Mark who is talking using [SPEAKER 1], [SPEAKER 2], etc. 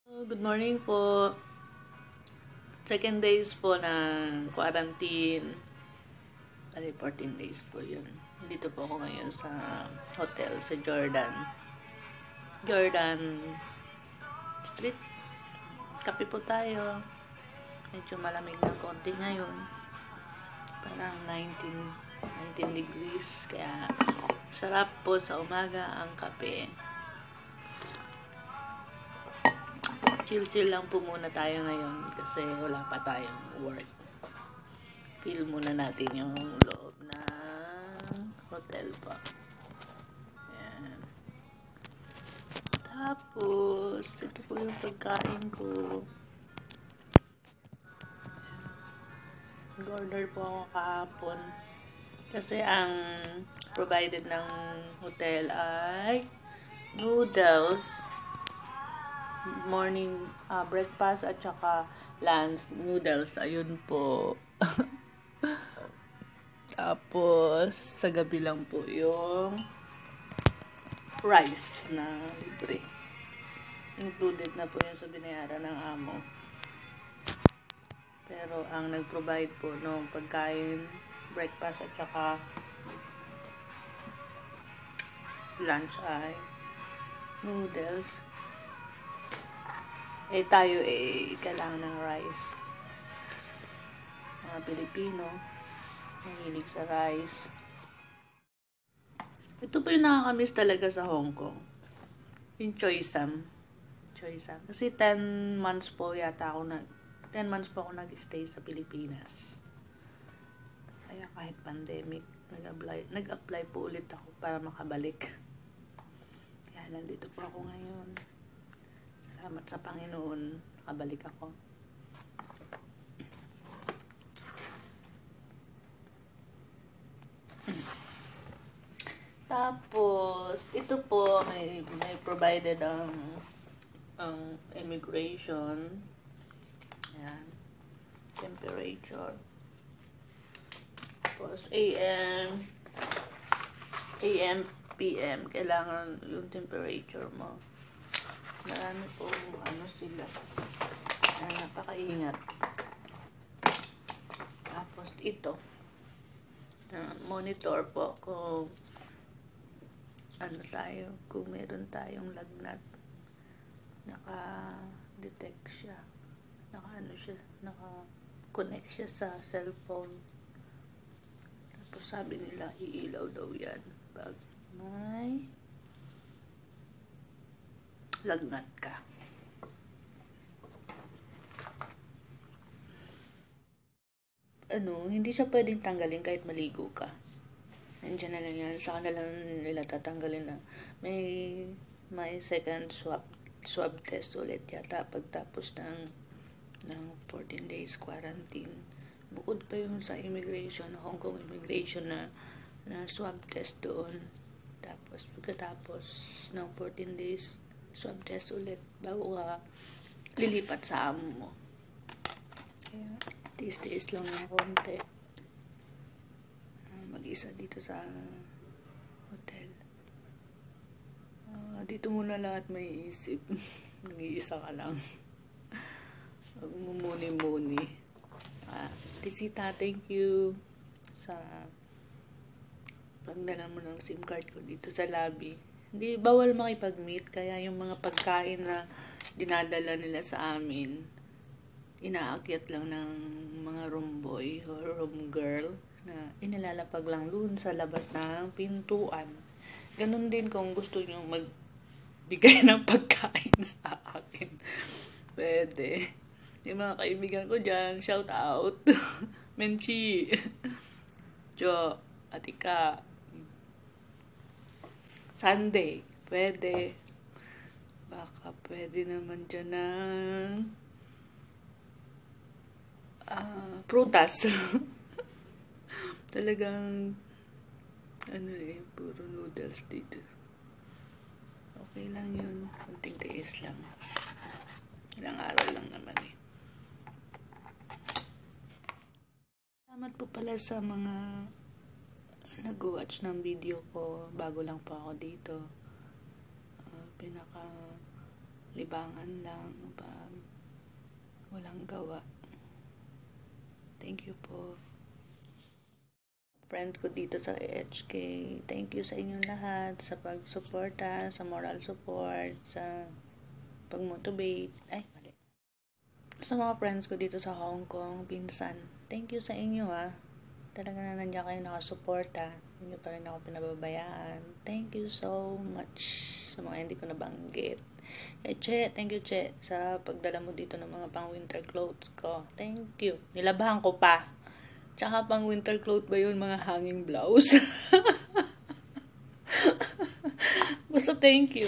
[SPEAKER 1] Good morning po. Second days po ng quarantine. Kasi 14 days po yun. Dito po ako ngayon sa hotel sa Jordan. Jordan Street. Kape po tayo. Medyo malamig ng konti ngayon. Parang 19 degrees. Kaya sarap po sa umaga ang kape. Chill-chill lang po muna tayo ngayon kasi wala pa tayong work. Feel muna natin yung loob ng hotel pa. Ayan. Tapos, ito po yung pagkain ko. Nag-order po ako kahapon. Kasi ang provided ng hotel ay noodles, morning breakfast at saka lunch noodles. Ayun po. Tapos sa gabi lang po yung rice na libre. Included na po yun sa binayaran ng amo. Pero ang nag-provide po ng pagkain, breakfast at saka lunch ay noodles. Tayo kailangan ng rice. Mga Pilipino, mahilig sa rice. Ito po yung nakakamiss talaga sa Hong Kong. Yung Choy Sam. Kasi 10 months po ako nag-stay sa Pilipinas. Kaya kahit pandemic, nag-apply po ulit ako para makabalik. Kaya nandito po ako ngayon. Salamat sa Panginoon, nakabalik ako. Tapos, ito po, may provided ang immigration. Ayan. Temperature. Tapos, AM, PM. Kailangan yung temperature mo. Marami po sila. Napakaingat. Tapos ito. Monitor po kung kung meron tayong lagnat. Naka-detect siya. Naka-connect siya sa cellphone. Tapos sabi nila, iilaw daw yan pag may lagnat ka. Hindi siya pwedeng tanggalin kahit maligo ka. Nandiyan na lang yan. Saka na lang nila tatanggalin na. May second swab test ulit yata pagtapos ng 14 days quarantine. Bukod pa yung sa immigration, Hong Kong immigration na swab test doon. Tapos pagkatapos ng 14 days, swab test ulit bago ka lilipat sa amo mo. Kaya tiis-tiis lang ng konti. Mag-isa dito sa hotel. Dito muna lahat may isip. Nag-iisa ka lang. Huwag mumuni-muni. Tisita, thank you sa pagdala mo ng SIM card ko dito sa lobby. Hindi, bawal makipag-meet. Kaya yung mga pagkain na dinadala nila sa amin, inaakyat lang ng mga room boy or room girl na inilalapag lang doon sa labas ng pintuan. Ganun din kung gusto nyo magbigay ng pagkain sa akin. Pwede. Yung mga kaibigan ko dyan, shout out. Menchi. Jo, Atika. Sunday. Pwede. Baka pwede naman dyan ng prutas. Talagang puro noodles dito. Okay lang yun. Kunting tiis lang. Ilang araw lang naman Salamat po pala sa mga nag-watch ng video ko. Bago lang po ako dito. libangan lang pag walang gawa. Thank you po. Friend ko dito sa HK, thank you sa inyong lahat sa pagsuporta, sa moral support, sa pag-motivate. Mali. Sa mga friends ko dito sa Hong Kong, pinsan, thank you sa inyo Talaga na nandiyan kayo nakasuporta. Hindi pa rin ako pinababayaan. Thank you so much sa mga hindi ko nabanggit. Che, thank you Che sa pagdala mo dito ng mga pang winter clothes ko. Thank you. Nilabahan ko pa. Tsaka pang winter cloth ba yun, mga hanging blouse? Basta thank you.